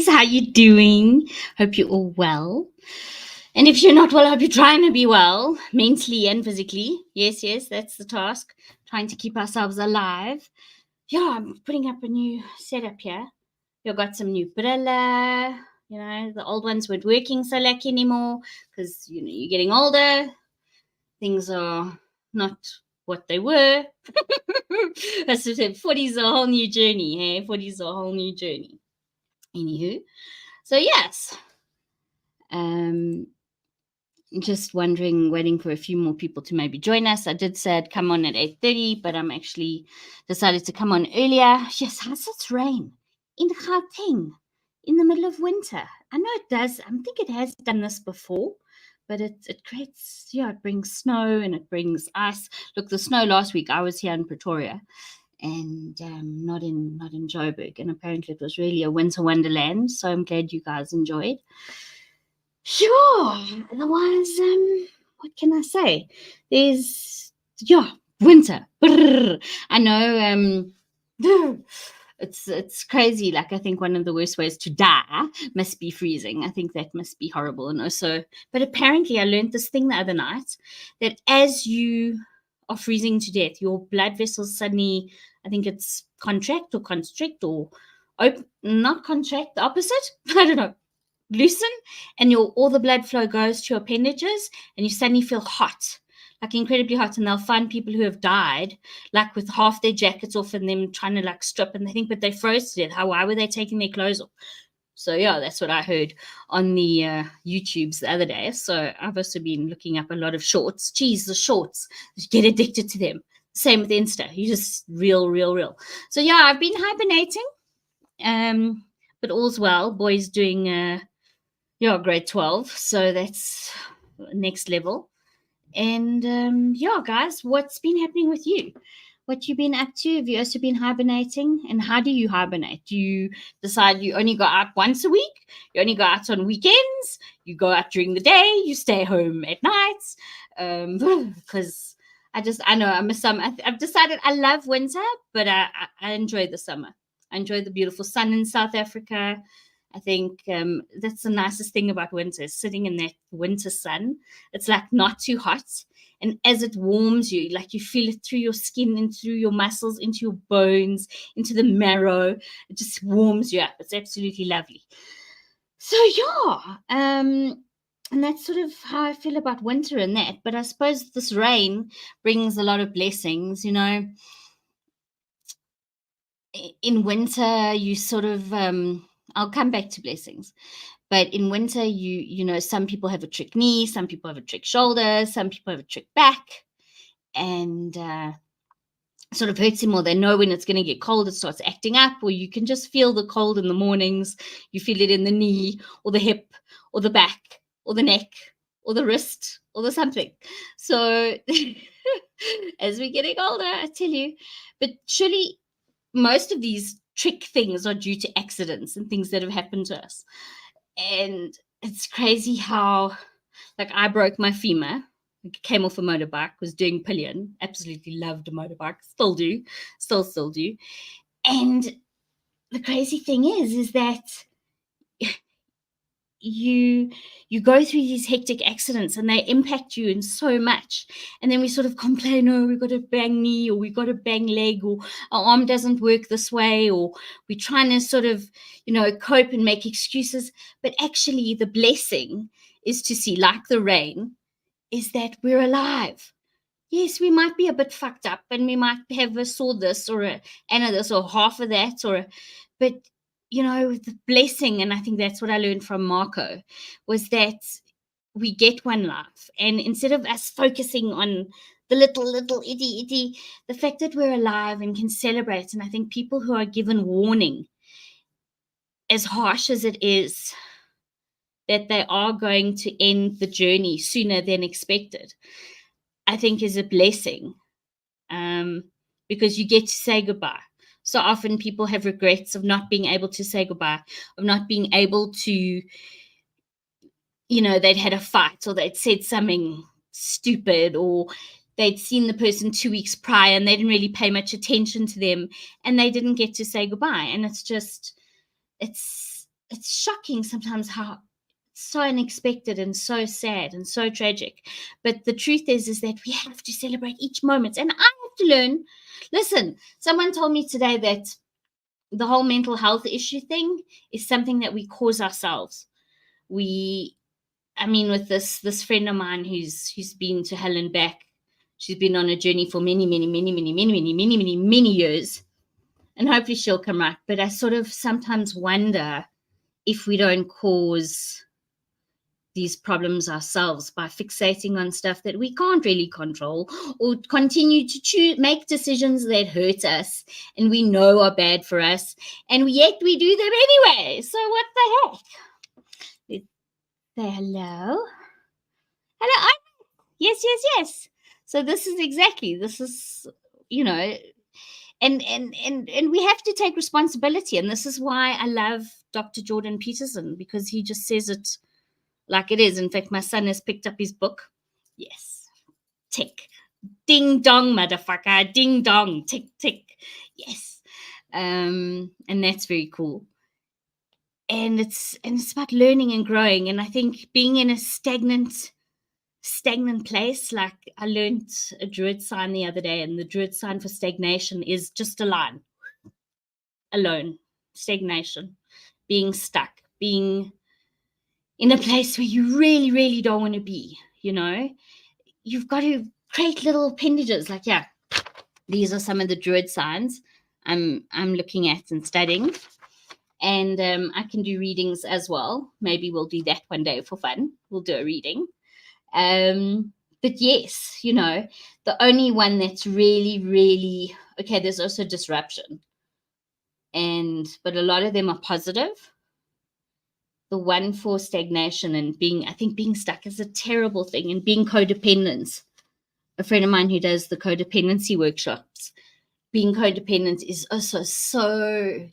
guys. How you doing? Hope you're all well. And if you're not well, I hope you're trying to be well, mentally and physically. Yes, that's the task. Trying to keep ourselves alive. Yeah, I'm putting up a new setup here. You've got some new brilla. The old ones weren't working so lucky anymore because, you're getting older. Things are not what they were. As I said, 40 is a whole new journey, hey? 40 is a whole new journey. Anywho, so yes, just waiting for a few more people to maybe join us. I did say I'd come on at 8:30, but I'm actually decided to come on earlier. Yes, how's it rain in Gauteng in the middle of winter? I know it does. I think it has done this before, but it creates, it brings snow and it brings ice. Look, the snow last week, I was here in Pretoria and not in Joburg, and apparently it was really a winter wonderland. So I'm glad you guys enjoyed. Sure. Otherwise, what can I say? There's winter. Brrr. I know. It's crazy. Like, I think one of the worst ways to die must be freezing. I think that must be horrible. And also, but apparently, I learned this thing the other night that as you are freezing to death, your blood vessels suddenly, I think it's contract or constrict or not contract, the opposite. I don't know, loosen, and all the blood flow goes to your appendages, and you suddenly feel hot, like incredibly hot. And they'll find people who have died, like with half their jackets off and them trying to like strip, and they think, but they froze to death. Why were they taking their clothes off? So yeah, that's what I heard on the YouTubes the other day. So I've also been looking up a lot of shorts. Geez, the shorts, you get addicted to them. Same with Insta. You just real. So yeah, I've been hibernating. But all's well. Boy's doing grade 12, so that's next level. And guys, what's been happening with you? What you been up to? Have you also been hibernating? And how do you hibernate? Do you decide you only go out once a week? You only go out on weekends? You go out during the day? You stay home at night? Because I know I'm a summer. I've decided I love winter, but I enjoy the summer. I enjoy the beautiful sun in South Africa. I think that's the nicest thing about winter, sitting in that winter sun. It's like not too hot. And as it warms you, like you feel it through your skin and through your muscles, into your bones, into the marrow. It just warms you up. It's absolutely lovely. So and that's sort of how I feel about winter and that. But I suppose this rain brings a lot of blessings, In winter, you sort of I'll come back to blessings. But in winter, some people have a trick knee, some people have a trick shoulder, some people have a trick back, and sort of hurts them, or they know when it's going to get cold, it starts acting up, or you can just feel the cold in the mornings. You feel it in the knee, or the hip, or the back, or the neck, or the wrist, or the something. So as we're getting older, I tell you, but surely most of these trick things are due to accidents and things that have happened to us. And it's crazy how, like, I broke my femur, came off a motorbike, was doing pillion, absolutely loved a motorbike, still do. And the crazy thing is that you go through these hectic accidents and they impact you in so much, and then we sort of complain, oh, we got a bang knee, or we got a bang leg, or our arm doesn't work this way, or we're trying to sort of cope and make excuses. But actually the blessing is to see, like the rain, is that we're alive. Yes, we might be a bit fucked up and we might have a sore this or a Anna this or half of that, but the blessing, and I think that's what I learned from Marco, was that we get one life. And instead of us focusing on the little itty, the fact that we're alive and can celebrate. And I think people who are given warning, as harsh as it is, that they are going to end the journey sooner than expected, I think is a blessing, because you get to say goodbye. So often people have regrets of not being able to say goodbye, of not being able to, they'd had a fight, or they'd said something stupid, or they'd seen the person 2 weeks prior and they didn't really pay much attention to them, and they didn't get to say goodbye. And it's it's shocking sometimes how so unexpected and so sad and so tragic. But the truth is that we have to celebrate each moment. And I have to learn. Listen, someone told me today that the whole mental health issue thing is something that we cause ourselves. With this friend of mine who's been to hell and back. She's been on a journey for many years. And hopefully she'll come right. But I sort of sometimes wonder if we don't cause these problems ourselves by fixating on stuff that we can't really control, or continue to make decisions that hurt us and we know are bad for us, and yet we do them anyway. So what the heck? Say hello. Hello. Yes. So this is, and we have to take responsibility. And this is why I love Dr. Jordan Peterson, because he just says it like it is. In fact, my son has picked up his book. Yes. Tick. Ding dong, motherfucker. Ding dong. Tick, tick. Yes. And that's very cool. And it's about learning and growing. And I think being in a stagnant place, like I learned a druid sign the other day, and the druid sign for stagnation is just a line. Alone. Stagnation. Being stuck. Being in a place where you really, really don't want to be, You've got to create little appendages. Like, yeah, these are some of the druid signs I'm looking at and studying. And I can do readings as well. Maybe we'll do that one day for fun. We'll do a reading. But yes, the only one that's really, really okay, there's also disruption. But a lot of them are positive. The one for stagnation and being stuck is a terrible thing, and being codependent. A friend of mine who does the codependency workshops, being codependent is also so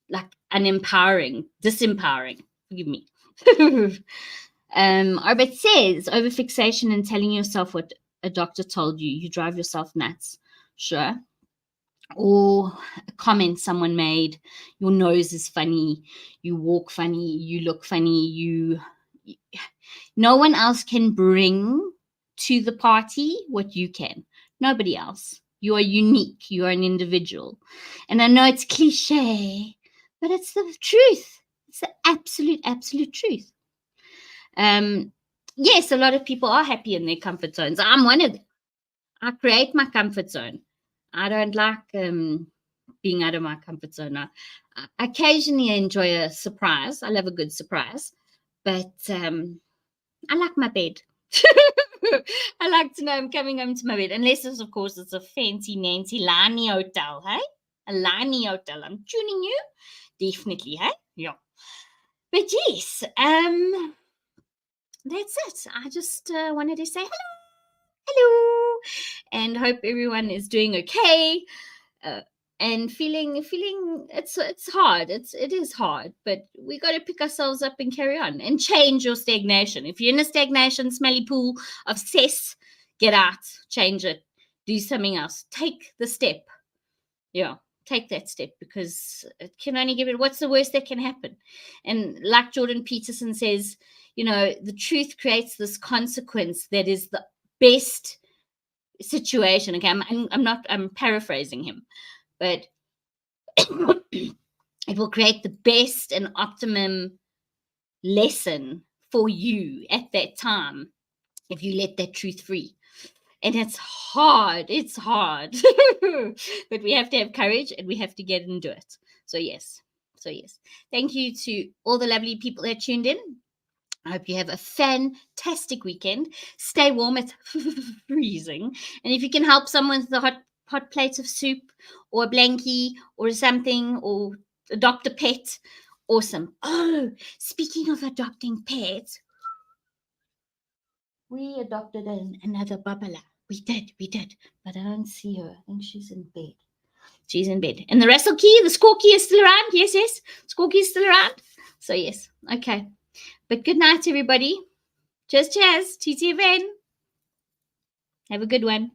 like disempowering. Forgive me. Arbet says overfixation and telling yourself what a doctor told you. You drive yourself nuts. Sure. Or a comment someone made, your nose is funny, you walk funny, you look funny, no one else can bring to the party what you can. Nobody else. You are unique. You are an individual. And I know it's cliche, but it's the truth. It's the absolute truth. Yes, a lot of people are happy in their comfort zones. I'm one of them. I create my comfort zone. I don't like being out of my comfort zone. I occasionally enjoy a surprise. I love a good surprise, but I like my bed. I like to know I'm coming home to my bed, unless of course it's a fancy Nancy Lani hotel, hey? A Lani hotel. I'm tuning you, definitely, hey? Yeah. But yes, that's it. I just wanted to say hello, and hope everyone is doing okay. And feeling it's hard. It is hard, but we got to pick ourselves up and carry on and change your stagnation. If you're in a stagnation, smelly pool of cess, get out, change it, do something else, take the step. Yeah, take that step, because it can only give it. What's the worst that can happen? And like Jordan Peterson says, the truth creates this consequence that is the best situation. Okay, I'm paraphrasing him, but it will create the best and optimum lesson for you at that time if you let that truth free. And it's hard. But we have to have courage, and we have to get into it. So yes. Thank you to all the lovely people that tuned in. I hope you have a fantastic weekend. Stay warm. It's freezing. And if you can help someone with a hot plate of soup or a blankie or something, or adopt a pet, awesome. Oh, speaking of adopting pets, we adopted another Babala. We did. But I don't see her. I think she's in bed. And the Russell Key, the Squawky is still around. Yes. Squawky is still around. So yes. Okay. But good night, everybody. Cheers. TTFN. Have a good one.